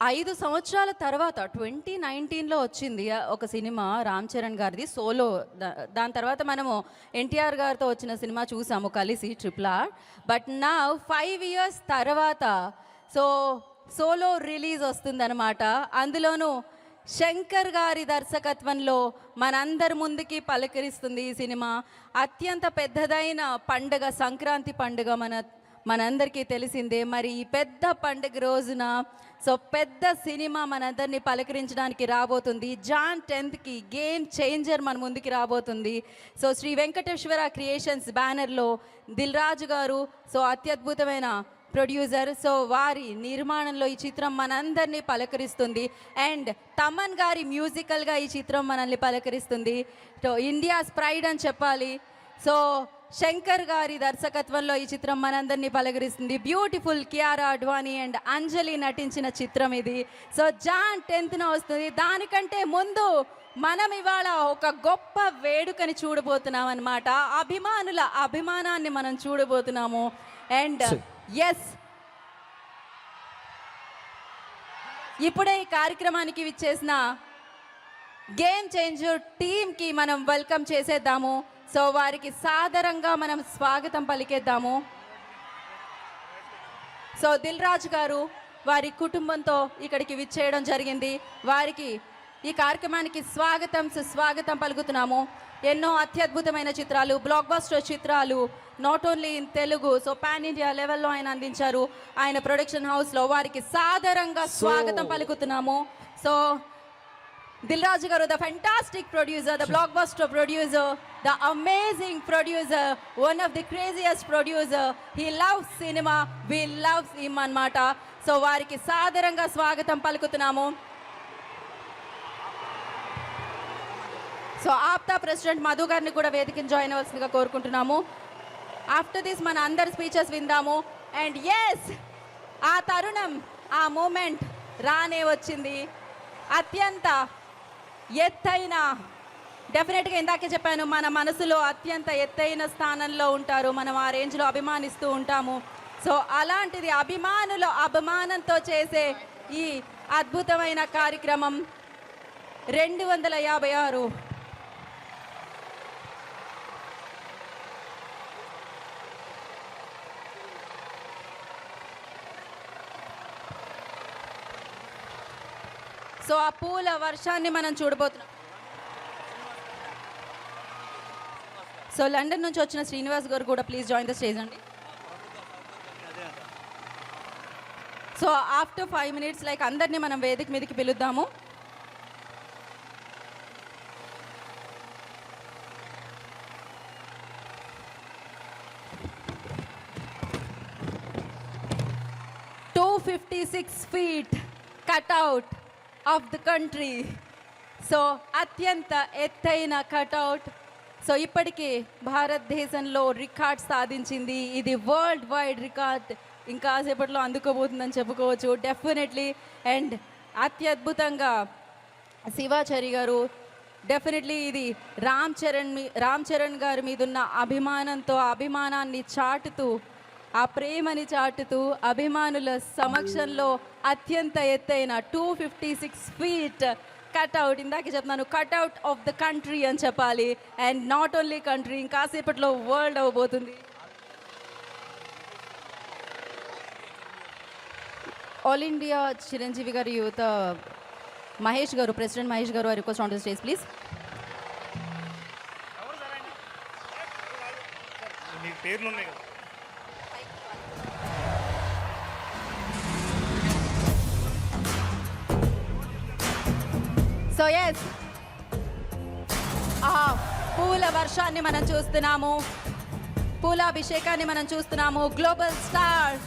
5 సంవత్సరాల తర్వాత 2019లో వచ్చింది ఒక సినిమా రామ్ చరణ్ గారిది సోలో. దాని తర్వాత మనము ఎన్టీఆర్ గారితో వచ్చిన సినిమా చూసాము కలిసి RRR. బట్ నౌ 5 ఇయర్స్ తర్వాత సో సోలో రిలీజ్ వస్తుందన్నమాట. అందులోనూ శంకర్ గారి దర్శకత్వంలో మనందరి ముందుకి పలకరిస్తుంది ఈ సినిమా. అత్యంత పెద్దదైన పండుగ సంక్రాంతి పండుగ మనందరికీ తెలిసిందే. మరి ఈ పెద్ద పండుగ రోజున సో పెద్ద సినిమా మనందరినీ పలకరించడానికి రాబోతుంది. జాన్ 10th గేమ్ చేంజర్ మన ముందుకి రాబోతుంది. సో శ్రీ వెంకటేశ్వర క్రియేషన్స్ బ్యానర్లో దిల్ రాజు గారు సో అత్యద్భుతమైన ప్రొడ్యూసర్. సో వారి నిర్మాణంలో ఈ చిత్రం మనందరినీ పలకరిస్తుంది. అండ్ తమన్ గారి మ్యూజికల్గా ఈ చిత్రం మనల్ని పలకరిస్తుంది. సో ఇండియాస్ ప్రైడ్ అని చెప్పాలి. సో శంకర్ గారి దర్శకత్వంలో ఈ చిత్రం మనందరినీ పలకరిస్తుంది. బ్యూటిఫుల్ కియారా అడ్వాణి అండ్ అంజలి నటించిన చిత్రం ఇది. సో జాన్ 10th వస్తుంది. దానికంటే ముందు మనం ఇవాళ ఒక గొప్ప వేడుకని చూడబోతున్నాం అన్నమాట. అభిమానుల అభిమానాన్ని మనం చూడబోతున్నాము. అండ్ ఎస్, ఇప్పుడే ఈ కార్యక్రమానికి విచ్చేసిన గేమ్ చేంజర్ టీమ్కి మనం వెల్కమ్ చేసేద్దాము. సో వారికి సాదరంగా మనం స్వాగతం పలికేద్దాము. సో దిల్ రాజు గారు వారి కుటుంబంతో ఇక్కడికి విచ్చేయడం జరిగింది. వారికి ఈ కార్యక్రమానికి సుస్వాగతం పలుకుతున్నాము. ఎన్నో అత్యద్భుతమైన చిత్రాలు, బ్లాక్ బస్టర్ చిత్రాలు not only in Telugu so pan India లెవెల్లో ఆయన అందించారు ఆయన ప్రొడక్షన్ హౌస్లో. వారికి సాదరంగా స్వాగతం పలుకుతున్నాము. So Dil Raju garu, the fantastic producer, the blockbuster producer, the amazing producer, one of the craziest producer. He loves cinema, we love him annamata. So variki sadaranga swagatam palukutunnamo. So APTA president Madhu గారిని కూడా వేదికని join అవ్వాల్సిందిగా కోరుకుంటున్నాము. After this మన అందరి speeches విందాము. And yes, ఆ తరుణం, ఆ moment రానే వచ్చింది. అత్యంత ఎత్తైన, డెఫినెట్గా ఇందాకే చెప్పాను, మన మనసులో అత్యంత ఎత్తైన స్థానంలో ఉంటారు. మనం ఆ రేంజ్లో అభిమానిస్తూ ఉంటాము. సో అలాంటిది అభిమానుల అభిమానంతో చేసే ఈ అద్భుతమైన కార్యక్రమం 256 సో ఆ పూల వర్షాన్ని మనం చూడబోతున్నాం. సో లండన్ నుంచి వచ్చిన శ్రీనివాస్ గారు కూడా ప్లీజ్ జాయిన్ ద స్టేజ్ అండి. సో ఆఫ్టర్ 5 minutes లైక్ అందరినీ మనం వేదిక మీదకి పిలుద్దాము. feet cutout of the country. So అత్యంత ఎత్తైన కట్అవుట్. సో ఇప్పటికీ భారతదేశంలో రికార్డ్ సాధించింది. ఇది వరల్డ్ వైడ్ రికార్డ్. ఇంకా సేపట్లో అందుకోబోతుందని చెప్పుకోవచ్చు డెఫినెట్లీ. అండ్ అత్యద్భుతంగా శివాచారి గారు, డెఫినెట్లీ ఇది రామ్ చరణ్ గారి మీద ఉన్న అభిమానంతో అభిమానాన్ని చాటుతూ, ఆ ప్రేమని చాటుతూ అభిమానుల సమక్షంలో అత్యంత ఎత్తైన 256 feet కట్అవుట్. ఇందాకే చెప్తున్నాను, కట్అవుట్ ఆఫ్ ద కంట్రీ అని చెప్పాలి. అండ్ నాట్ ఓన్లీ కంట్రీ, ఇంకాసేపట్లో వరల్డ్ అవ్వబోతుంది. ఆల్ ఇండియా చిరంజీవి గారి యువత Mahesh garu, president Mahesh garu, request on the stage please. So yes, పూల వర్షాన్ని మనం చూస్తున్నాము, పూలాభిషేకాన్ని మనం చూస్తున్నాము. Global star,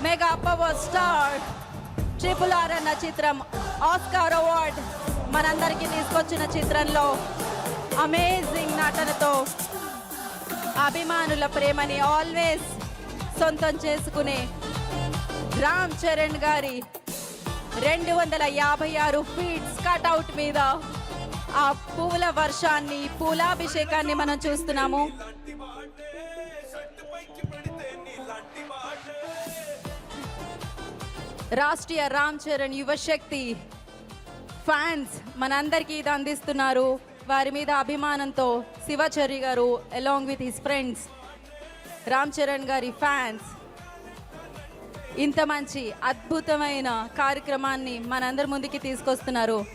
mega power star RRR అన్న చిత్రం ఆస్కార్ అవార్డ్ మనందరికీ తీసుకొచ్చిన చిత్రంలో అమేజింగ్ నటనతో అభిమానుల ప్రేమని ఆల్వేస్ సొంతం చేసుకునే రామ్ చరణ్ గారి 256 feet కట్అవుట్ మీద ఆ పూల వర్షాన్ని, పూలాభిషేకాన్ని మనం చూస్తున్నాము. రాష్ట్రీయ రామ్ చరణ్ యువశక్తి ఫ్యాన్స్ మనందరికీ ఇది అందిస్తున్నారు. వారి మీద అభిమానంతో శివచర్రి గారు along with his friends Ram Charan గారి ఫ్యాన్స్ ఇంత మంచి అద్భుతమైన కార్యక్రమాన్ని మనందరి ముందుకి తీసుకొస్తున్నారు.